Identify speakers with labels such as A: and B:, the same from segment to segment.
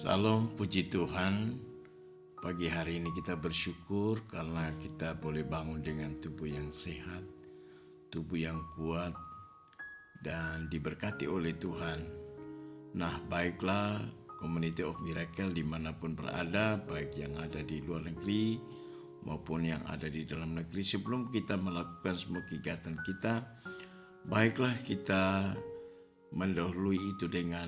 A: Salam, puji Tuhan. Pagi hari ini kita bersyukur karena kita boleh bangun dengan tubuh yang sehat, tubuh yang kuat, dan diberkati oleh Tuhan. Nah, baiklah Community of Miracle dimanapun berada, baik yang ada di luar negeri maupun yang ada di dalam negeri. Sebelum kita melakukan semua kegiatan kita, baiklah kita mendahului itu dengan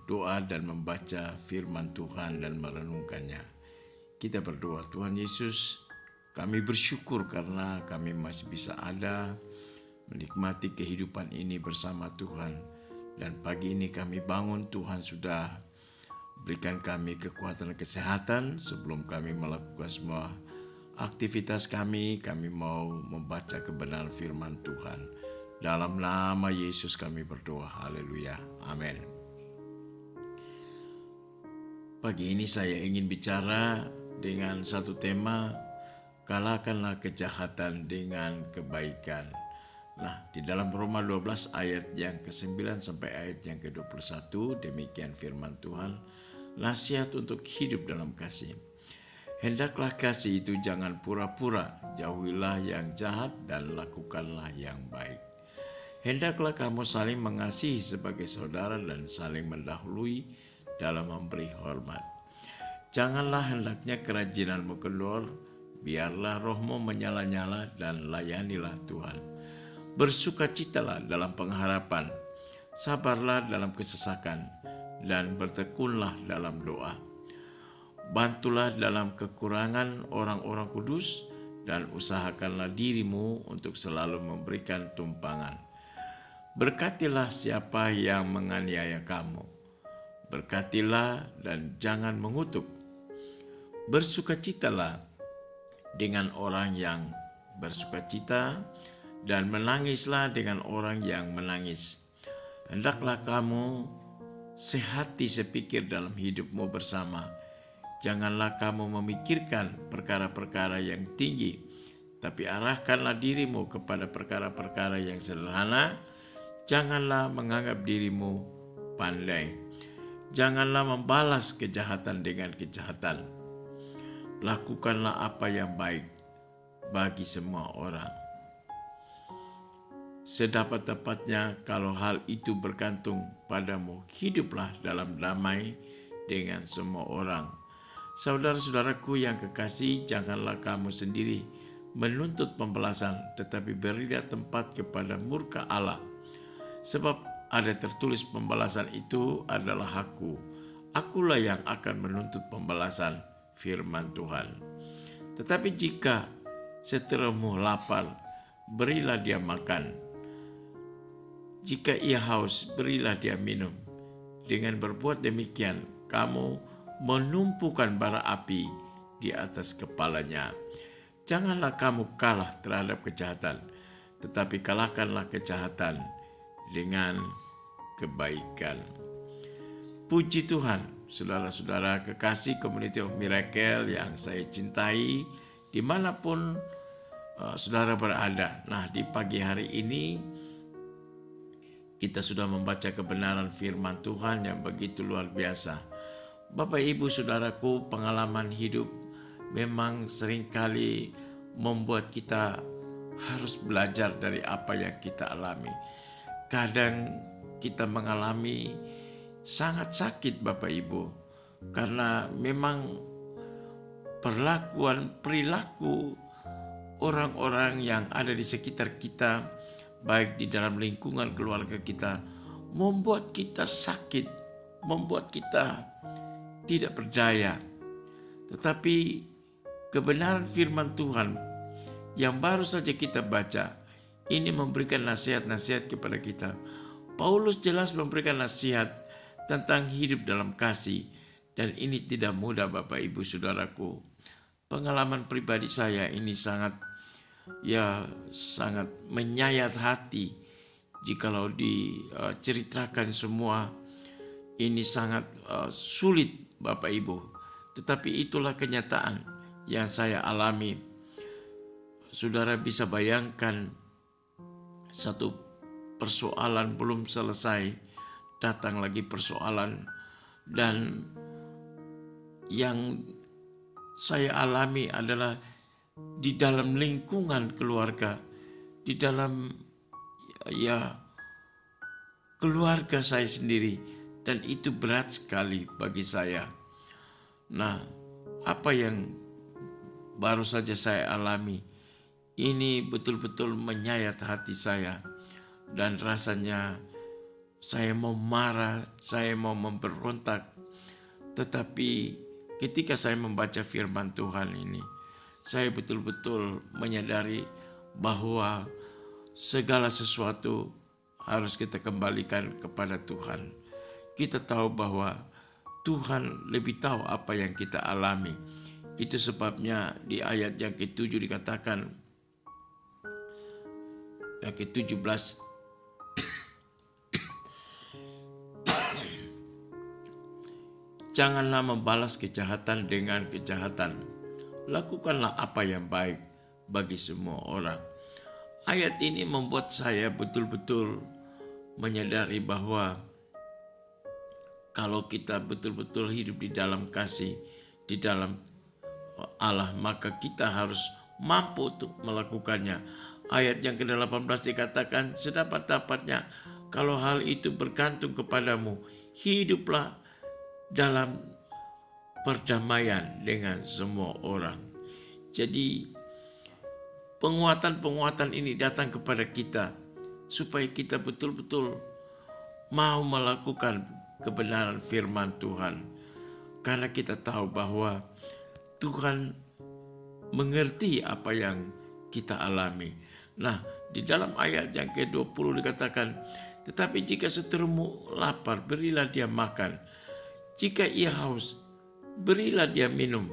A: doa dan membaca firman Tuhan dan merenungkannya. Kita berdoa. Tuhan Yesus, kami bersyukur karena kami masih bisa ada menikmati kehidupan ini bersama Tuhan. Dan pagi ini kami bangun, Tuhan sudah berikan kami kekuatan dan kesehatan. Sebelum kami melakukan semua aktivitas kami mau membaca kebenaran firman Tuhan. Dalam nama Yesus kami berdoa, haleluya, amin. Pagi ini saya ingin bicara dengan satu tema, kalahkanlah kejahatan dengan kebaikan. Nah, di dalam Roma 12 ayat yang ke-9 sampai ayat yang ke-21, demikian firman Tuhan, nasihat untuk hidup dalam kasih. Hendaklah kasih itu jangan pura-pura, jauhilah yang jahat dan lakukanlah yang baik. Hendaklah kamu saling mengasihi sebagai saudara dan saling mendahului dalam memberi hormat. Janganlah hendaknya kerajinanmu kendor, biarlah rohmu menyala-nyala dan layanilah Tuhan. Bersukacitalah dalam pengharapan, sabarlah dalam kesesakan, dan bertekunlah dalam doa. Bantulah dalam kekurangan orang-orang kudus, dan usahakanlah dirimu untuk selalu memberikan tumpangan. Berkatilah siapa yang menganiaya kamu. Berkatilah dan jangan mengutuk. Bersukacitalah dengan orang yang bersukacita dan menangislah dengan orang yang menangis. Hendaklah kamu sehati sepikir dalam hidupmu bersama. Janganlah kamu memikirkan perkara-perkara yang tinggi, tapi arahkanlah dirimu kepada perkara-perkara yang sederhana. Janganlah menganggap dirimu pandai. Janganlah membalas kejahatan dengan kejahatan. Lakukanlah apa yang baik bagi semua orang. Sedapat-dapatnya kalau hal itu bergantung padamu, hiduplah dalam damai dengan semua orang. Saudara-saudaraku yang kekasih, janganlah kamu sendiri menuntut pembalasan, tetapi berilah tempat kepada murka Allah. Sebab ada tertulis pembalasan itu adalah hakku. Akulah yang akan menuntut pembalasan, firman Tuhan. Tetapi jika seterumu lapar, berilah dia makan. Jika ia haus, berilah dia minum. Dengan berbuat demikian, kamu menumpukan bara api di atas kepalanya. Janganlah kamu kalah terhadap kejahatan, tetapi kalahkanlah kejahatan dengan kebaikan. Puji Tuhan, saudara-saudara kekasih Community of Miracle yang saya cintai, dimanapun saudara berada. Nah, di pagi hari ini kita sudah membaca kebenaran firman Tuhan yang begitu luar biasa. Bapak, Ibu, saudaraku, pengalaman hidup memang seringkali membuat kita harus belajar dari apa yang kita alami. Kadang kita mengalami sangat sakit, Bapak Ibu, karena memang perilaku orang-orang yang ada di sekitar kita, baik di dalam lingkungan keluarga kita, membuat kita sakit, membuat kita tidak berdaya. Tetapi kebenaran firman Tuhan yang baru saja kita baca, ini memberikan nasihat-nasihat kepada kita. Paulus jelas memberikan nasihat tentang hidup dalam kasih. Dan ini tidak mudah, Bapak, Ibu, saudaraku. Pengalaman pribadi saya ini sangat menyayat hati. Jikalau diceritakan semua, ini sangat sulit, Bapak, Ibu. Tetapi itulah kenyataan yang saya alami. Saudara bisa bayangkan, satu persoalan belum selesai, datang lagi persoalan, dan yang saya alami adalah di dalam lingkungan keluarga, di dalam keluarga saya sendiri, dan itu berat sekali bagi saya. Nah, apa yang baru saja saya alami ini betul-betul menyayat hati saya, dan rasanya saya mau marah, saya mau memberontak. Tetapi ketika saya membaca firman Tuhan ini, saya betul-betul menyadari bahwa segala sesuatu harus kita kembalikan kepada Tuhan. Kita tahu bahwa Tuhan lebih tahu apa yang kita alami. Itu sebabnya di ayat yang ke-7 dikatakan, yang ke-17, janganlah membalas kejahatan dengan kejahatan. Lakukanlah apa yang baik bagi semua orang. Ayat ini membuat saya betul-betul menyadari bahwa kalau kita betul-betul hidup di dalam kasih, di dalam Allah, maka kita harus mampu untuk melakukannya. Ayat yang ke-18 dikatakan, sedapat-dapatnya kalau hal itu bergantung kepadamu, hiduplah dalam perdamaian dengan semua orang. Jadi penguatan-penguatan ini datang kepada kita supaya kita betul-betul mau melakukan kebenaran firman Tuhan. Karena kita tahu bahwa Tuhan mengerti apa yang kita alami. Nah, di dalam ayat yang ke-20 dikatakan, tetapi jika seterumu lapar, berilah dia makan. Jika ia haus, berilah dia minum.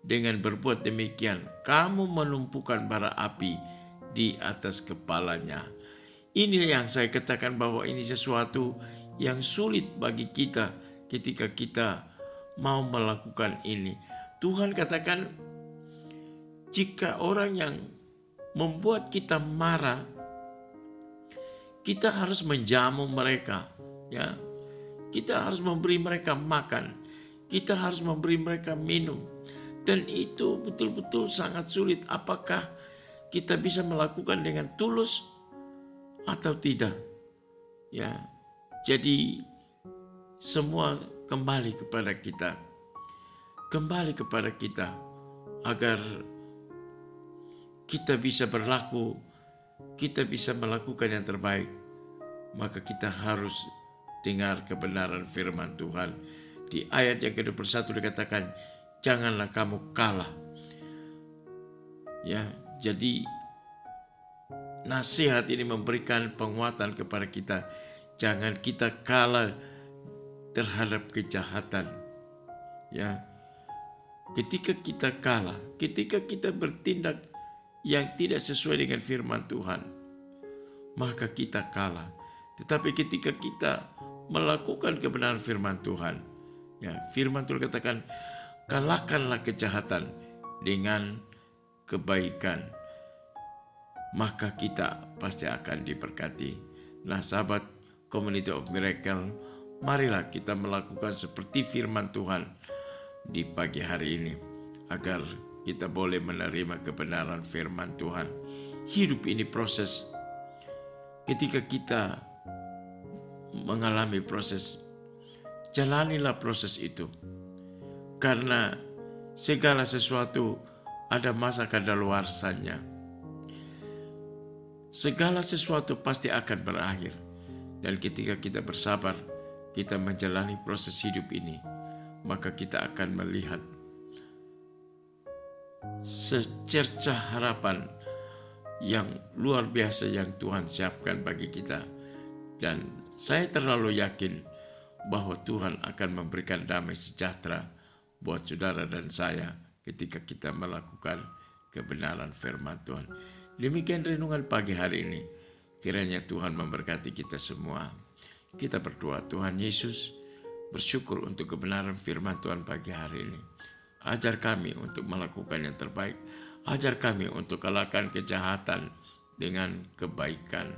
A: Dengan berbuat demikian, kamu menumpukan bara api di atas kepalanya. Ini yang saya katakan bahwa ini sesuatu yang sulit bagi kita ketika kita mau melakukan ini. Tuhan katakan, jika orang yang membuat kita marah, kita harus menjamu mereka, ya. Kita harus memberi mereka makan, kita harus memberi mereka minum, dan itu betul-betul sangat sulit. Apakah kita bisa melakukan dengan tulus atau tidak? Ya, jadi semua kembali kepada kita, agar kita bisa berlaku, kita bisa melakukan yang terbaik. Maka kita harus dengar kebenaran firman Tuhan. Di ayat yang ke-21 dikatakan, janganlah kamu kalah. Ya, jadi nasihat ini memberikan penguatan kepada kita. Jangan kita kalah terhadap kejahatan. Ya, ketika kita kalah, ketika kita bertindak yang tidak sesuai dengan firman Tuhan, maka kita kalah. Tetapi ketika kita melakukan kebenaran firman Tuhan, ya, firman Tuhan katakan, kalahkanlah kejahatan dengan kebaikan, maka kita pasti akan diberkati. Nah, sahabat Community of Miracle, marilah kita melakukan seperti firman Tuhan di pagi hari ini, agar kita boleh menerima kebenaran firman Tuhan. Hidup ini proses. Ketika kita mengalami proses, jalanilah proses itu. Karena segala sesuatu ada masa kadaluarsanya. Segala sesuatu pasti akan berakhir. Dan ketika kita bersabar, kita menjalani proses hidup ini, maka kita akan melihat secercah harapan yang luar biasa yang Tuhan siapkan bagi kita. Dan saya terlalu yakin bahwa Tuhan akan memberikan damai sejahtera buat saudara dan saya ketika kita melakukan kebenaran firman Tuhan. Demikian renungan pagi hari ini. Kiranya Tuhan memberkati kita semua. Kita berdoa, Tuhan Yesus, bersyukur untuk kebenaran firman Tuhan pagi hari ini. Ajar kami untuk melakukan yang terbaik. Ajar kami untuk kalahkan kejahatan dengan kebaikan.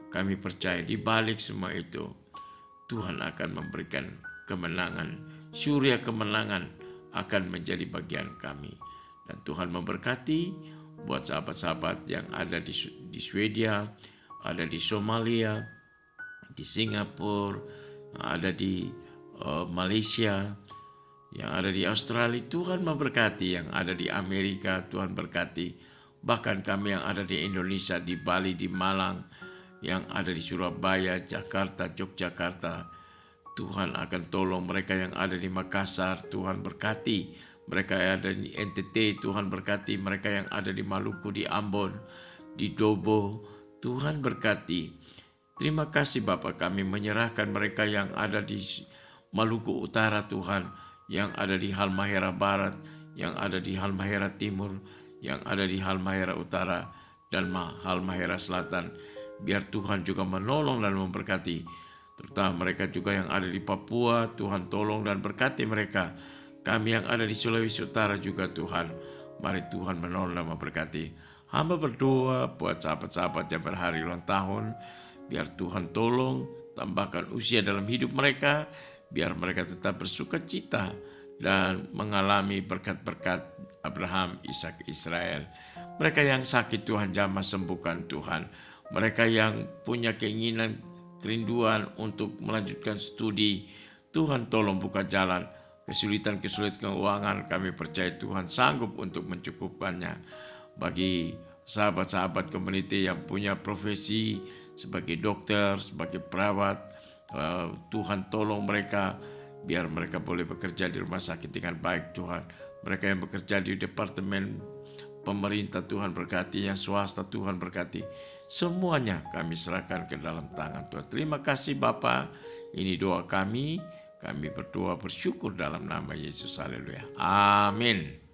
A: Kami percaya di balik semua itu, Tuhan akan memberikan kemenangan, surya kemenangan akan menjadi bagian kami. Dan Tuhan memberkati buat sahabat-sahabat yang ada di Swedia, ada di Somalia, di Singapura, ada di Malaysia, yang ada di Australia. Tuhan memberkati yang ada di Amerika, Tuhan berkati. Bahkan kami yang ada di Indonesia, di Bali, di Malang, yang ada di Surabaya, Jakarta, Yogyakarta, Tuhan akan tolong. Mereka yang ada di Makassar, Tuhan berkati. Mereka yang ada di NTT, Tuhan berkati. Mereka yang ada di Maluku, di Ambon, di Dobo, Tuhan berkati. Terima kasih Bapa, kami menyerahkan mereka yang ada di Maluku Utara Tuhan, yang ada di Halmahera Barat, yang ada di Halmahera Timur, yang ada di Halmahera Utara, dan Halmahera Selatan. Biar Tuhan juga menolong dan memberkati, terutama mereka juga yang ada di Papua. Tuhan tolong dan berkati mereka. Kami yang ada di Sulawesi Utara juga Tuhan, mari Tuhan menolong dan memberkati. Hamba berdoa buat sahabat-sahabat yang berhari ulang tahun, biar Tuhan tolong tambahkan usia dalam hidup mereka, biar mereka tetap bersuka cita dan mengalami berkat-berkat Abraham, Ishak, Israel. Mereka yang sakit Tuhan jamah sembuhkan Tuhan. Mereka yang punya keinginan, kerinduan untuk melanjutkan studi, Tuhan tolong buka jalan. Kesulitan-kesulitan keuangan, kami percaya Tuhan sanggup untuk mencukupkannya. Bagi sahabat-sahabat community yang punya profesi sebagai dokter, sebagai perawat, Tuhan tolong mereka, biar mereka boleh bekerja di rumah sakit dengan baik Tuhan. Mereka yang bekerja di departemen pemerintah Tuhan berkati, yang swasta Tuhan berkati. Semuanya kami serahkan ke dalam tangan Tuhan. Terima kasih Bapa, ini doa kami. Kami berdoa bersyukur dalam nama Yesus. Haleluya. Amin.